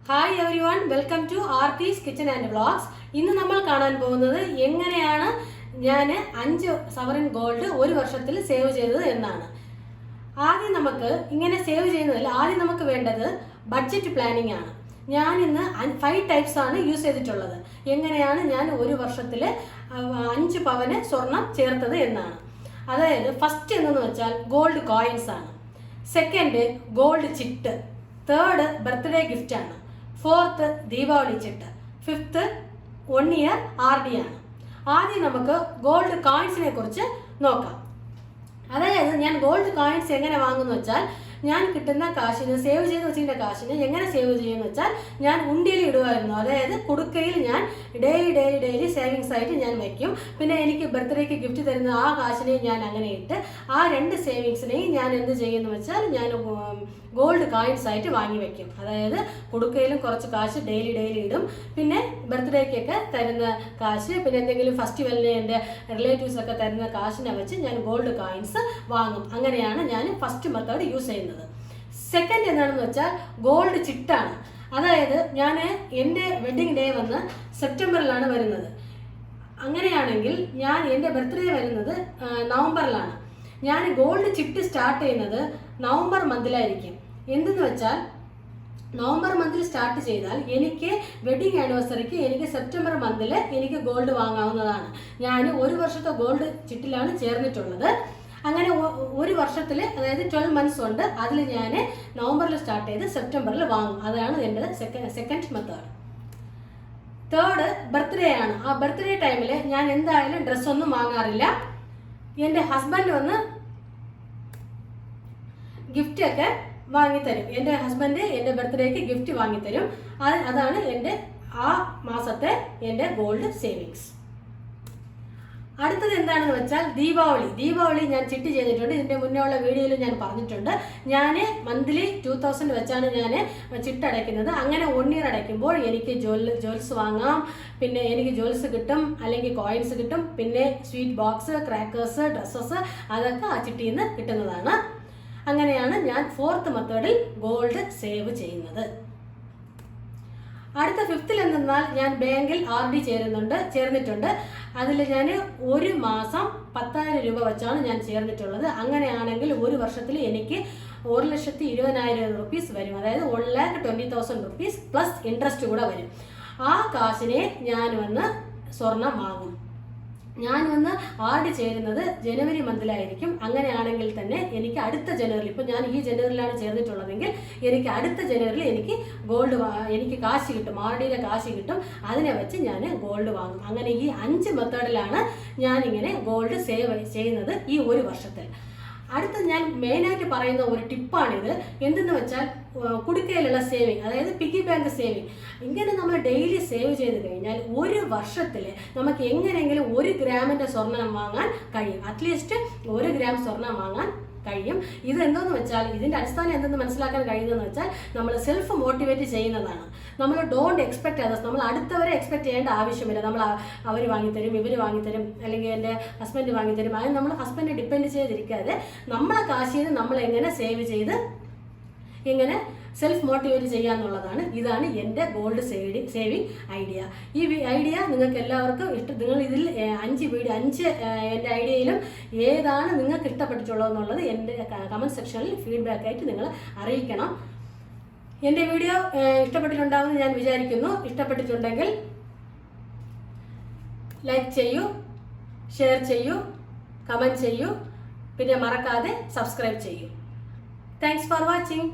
Hi everyone, welcome to Aarthi's kitchen and vlogs. ഇന്ന് നമ്മൾ കാണാൻ പോകുന്നത് എങ്ങനെയാണ് ഞാൻ 5 സവറിൻ ഗോൾഡ് ഒരു വർഷത്തിൽ സേവ് ചെയ്തത് എന്നാണ്. ആദ്യം നമുക്ക് ഇങ്ങനെ സേവ് ചെയ്യുന്നതിൽ ആദ്യം നമുക്ക് വേണ്ടത് ബഡ്ജറ്റ് പ്ലാനിങ് ആണ്. ഞാൻ ഇന്ന് 5 ടൈപ്സ് ആണ് യൂസ് ചെയ്തിട്ടുള്ളത്. എങ്ങനെയാണ് ഞാൻ ഒരു വർഷത്തിൽ 5 പവന് സ്വർണം ചേർത്തത് എന്നാണ്. അതായത് ഫസ്റ്റ് എന്തെന്ന് വെച്ചാൽ ഗോൾഡ് കോയിൻസ് ആണ്. Second gold chit. Third birthday gift ആണ്. Fourth Deepavali chit. Fifth 1 year RD ആണ്. ആദ്യം നമുക്ക് ഗോൾഡ് കോയിൻസിനെ കുറിച്ച് നോക്കാം. അതായത് ഞാൻ ഗോൾഡ് കോയിൻസ് എങ്ങനെ വാങ്ങുന്നു വെച്ചാൽ, ഞാൻ കിട്ടുന്ന കാശിന് സേവ് ചെയ്ത് വെച്ചിരുന്ന കാശിന് എങ്ങനെ സേവ് ചെയ്യുമെന്ന് വെച്ചാൽ, ഞാൻ ഉണ്ടിയിൽ ഇടുമായിരുന്നു. അതായത് കുടുക്കയിൽ ഞാൻ ഡെയിലി സേവിങ്സ് ആയിട്ട് ഞാൻ വയ്ക്കും. പിന്നെ എനിക്ക് ബർത്ത്ഡേക്ക് ഗിഫ്റ്റ് തരുന്ന ആ കാശിനെ ഞാൻ അങ്ങനെ ഇട്ട് ആ 2 സേവിങ്സിനെയും ഞാൻ എന്ത് ചെയ്യുന്നു വെച്ചാൽ, ഞാൻ ഗോൾഡ് കോയിൻസ് ആയിട്ട് വാങ്ങി വയ്ക്കും. അതായത് കുടുക്കയിലും കുറച്ച് കാശ് ഡെയിലി ഇടും. പിന്നെ ബർത്ത്ഡേക്കൊക്കെ തരുന്ന കാശ്, പിന്നെ എന്തെങ്കിലും ഫെസ്റ്റിവലിന് എൻ്റെ റിലേറ്റീവ്സ് ഒക്കെ തരുന്ന കാശിനെ വെച്ച് ഞാൻ ഗോൾഡ് കോയിൻസ് വാങ്ങും. അങ്ങനെയാണ് ഞാൻ ഫസ്റ്റ് മെത്തേഡ് യൂസ് ചെയ്യുന്നത്. സെക്കൻഡ് എന്താണെന്ന് വെച്ചാൽ ഗോൾഡ് ചിട്ടാണ്. അതായത് ഞാൻ എൻ്റെ വെഡ്ഡിങ് ഡേ വന്ന് സെപ്റ്റംബറിലാണ് വരുന്നത്. അങ്ങനെയാണെങ്കിൽ ഞാൻ എൻ്റെ ബർത്ത്ഡേ വരുന്നത് നവംബറിലാണ്. ഞാൻ ഗോൾഡ് ചിട്ട് സ്റ്റാർട്ട് ചെയ്യുന്നത് നവംബർ മന്തിലായിരിക്കും. എന്തെന്ന് വെച്ചാൽ, നവംബർ മന്തിൽ സ്റ്റാർട്ട് ചെയ്താൽ എനിക്ക് വെഡിങ് ആനിവേഴ്സറിക്ക് എനിക്ക് സെപ്റ്റംബർ മന്തിൽ എനിക്ക് ഗോൾഡ് വാങ്ങാവുന്നതാണ്. ഞാൻ ഒരു വർഷത്തെ ഗോൾഡ് ചിട്ടിലാണ് ചേർന്നിട്ടുള്ളത്. അങ്ങനെ ഒരു വർഷത്തിൽ, അതായത് 12 മന്ത്സ് ഉണ്ട്. അതിൽ ഞാൻ നവംബറിൽ സ്റ്റാർട്ട് ചെയ്ത് സെപ്റ്റംബറിൽ വാങ്ങും. അതാണ് എൻ്റെ സെക്കൻഡ് മെത്തേഡ്. തേർഡ് ബർത്ത്ഡേ ആണ്. ആ ബർത്ത്ഡേ ടൈമിൽ ഞാൻ എന്തായാലും ഡ്രസ്സൊന്നും വാങ്ങാറില്ല. എൻ്റെ ഹസ്ബൻഡ് വന്ന് ഗിഫ്റ്റ് ഒക്കെ വാങ്ങിത്തരും. എൻ്റെ ഹസ്ബൻഡ് എൻ്റെ ബർത്ത്ഡേക്ക് ഗിഫ്റ്റ് വാങ്ങിത്തരും. അതാണ് എൻ്റെ ആ മാസത്തെ എൻ്റെ ഗോൾഡ് സേവിങ്സ്. അടുത്തത് എന്താണെന്ന് വെച്ചാൽ ദീപാവലി ഞാൻ ചിട്ടി ചെയ്തിട്ടുണ്ട്. ഇതിൻ്റെ മുന്നേ ഉള്ള വീഡിയോയിൽ ഞാൻ പറഞ്ഞിട്ടുണ്ട്. ഞാൻ മന്ത്ലി 2000 വെച്ചാണ് ഞാൻ ചിട്ടടയ്ക്കുന്നത്. അങ്ങനെ 1 ഇയർ അടയ്ക്കുമ്പോൾ എനിക്ക് ജ്വൽസ് വാങ്ങാം. പിന്നെ എനിക്ക് ജ്വൽസ് കിട്ടും, അല്ലെങ്കിൽ കോയിൻസ് കിട്ടും. പിന്നെ സ്വീറ്റ് ബോക്സ്, ക്രാക്കേഴ്സ്, ഡ്രസ്സസ് അതൊക്കെ ആ ചിട്ടിയിൽ നിന്ന് കിട്ടുന്നതാണ്. അങ്ങനെയാണ് ഞാൻ 4th മെത്തേഡിൽ ഗോൾഡ് സേവ് ചെയ്യുന്നത്. അടുത്ത 5th എന്തെന്നാൽ, ഞാൻ ബാങ്കിൽ RD ചേർന്നിട്ടുണ്ട്. അതിൽ ഞാൻ ഒരു മാസം 10,000 രൂപ വെച്ചാണ് ഞാൻ ചേർന്നിട്ടുള്ളത്. അങ്ങനെയാണെങ്കിൽ ഒരു വർഷത്തിൽ എനിക്ക് 1,20,000 റുപ്പീസ് വരും. അതായത് 1,20,000 റുപ്പീസ് പ്ലസ് ഇൻട്രസ്റ്റ് കൂടെ വരും. ആ കാശിനെ ഞാൻ വന്ന് സ്വർണം വാങ്ങും. ഞാൻ വന്ന് RD ചേരുന്നത് ജനുവരി മന്തിലായിരിക്കും. അങ്ങനെയാണെങ്കിൽ തന്നെ എനിക്ക് അടുത്ത ജനുവരി, ഇപ്പം ഞാൻ ഈ ജനുവരിയിലാണ് ചേർന്നിട്ടുള്ളതെങ്കിൽ എനിക്ക് അടുത്ത ജനുവരിയിൽ എനിക്ക് കാശ് കിട്ടും, RDയുടെ കാശ് കിട്ടും. അതിനെ വെച്ച് ഞാൻ ഗോൾഡ് വാങ്ങും. അങ്ങനെ ഈ 5 മെത്തേഡിലാണ് ഞാനിങ്ങനെ ഗോൾഡ് സേവ് ചെയ്യുന്നത് ഈ ഒരു വർഷത്തിൽ. അടുത്ത ഞാൻ മെയിനായിട്ട് പറയുന്ന ഒരു ടിപ്പാണിത്. എന്തെന്ന് വെച്ചാൽ, കുടുക്കയിലുള്ള സേവിങ്, അതായത് പിഗി ബാങ്ക് സേവിങ്. ഇങ്ങനെ നമ്മൾ ഡെയിലി സേവ് ചെയ്ത് കഴിഞ്ഞാൽ ഒരു വർഷത്തിൽ നമുക്ക് എങ്ങനെയെങ്കിലും 1 ഗ്രാമിൻ്റെ സ്വർണം വാങ്ങാൻ കഴിയും. അറ്റ്ലീസ്റ്റ് 1 ഗ്രാം സ്വർണം വാങ്ങാൻ കഴിയും. ഇത് എന്തോന്ന് വെച്ചാൽ, ഇതിൻ്റെ അടിസ്ഥാനം എന്തെന്ന് മനസ്സിലാക്കാൻ കഴിയുന്നതെന്ന് വെച്ചാൽ, നമ്മൾ സെൽഫ് മോട്ടിവേറ്റ് ചെയ്യുന്നതാണ്. നമ്മൾ ഡോണ്ട് എക്സ്പെക്ട് അതേഴ്സ്. നമ്മൾ അടുത്തവരെ എക്സ്പെക്ട് ചെയ്യേണ്ട ആവശ്യമില്ല. നമ്മൾ അവർ വാങ്ങിത്തരും, ഇവർ വാങ്ങിത്തരും, അല്ലെങ്കിൽ എൻ്റെ ഹസ്ബൻഡ് വാങ്ങിത്തരും. അത് നമ്മൾ ഹസ്ബൻഡ് ഡിപ്പെൻഡ് ചെയ്തിരിക്കാതെ നമ്മളെ കാശിൽ നമ്മൾ എങ്ങനെ സേവ് ചെയ്ത് എങ്ങനെ സെൽഫ് മോട്ടിവേറ്റ് ചെയ്യാന്നുള്ളതാണ്. ഇതാണ് എൻ്റെ ഗോൾഡ് സേവിങ് ഐഡിയ. ഈ ഐഡിയ നിങ്ങൾക്ക് എല്ലാവർക്കും നിങ്ങൾ ഇതിൽ 5 എൻ്റെ ഐഡിയയിലും ഏതാണ് നിങ്ങൾക്ക് ഇഷ്ടപ്പെട്ടിട്ടുള്ളതെന്നുള്ളത് എൻ്റെ കമൻറ്റ് സെക്ഷനിൽ ഫീഡ്ബാക്ക് ആയിട്ട് നിങ്ങൾ അറിയിക്കണം. എൻ്റെ വീഡിയോ ഇഷ്ടപ്പെട്ടിട്ടുണ്ടാവുമെന്ന് ഞാൻ വിചാരിക്കുന്നു. ഇഷ്ടപ്പെട്ടിട്ടുണ്ടെങ്കിൽ ലൈക്ക് ചെയ്യൂ, ഷെയർ ചെയ്യൂ, കമൻറ്റ് ചെയ്യൂ. പിന്നെ മറക്കാതെ സബ്സ്ക്രൈബ് ചെയ്യൂ. Thanks for watching.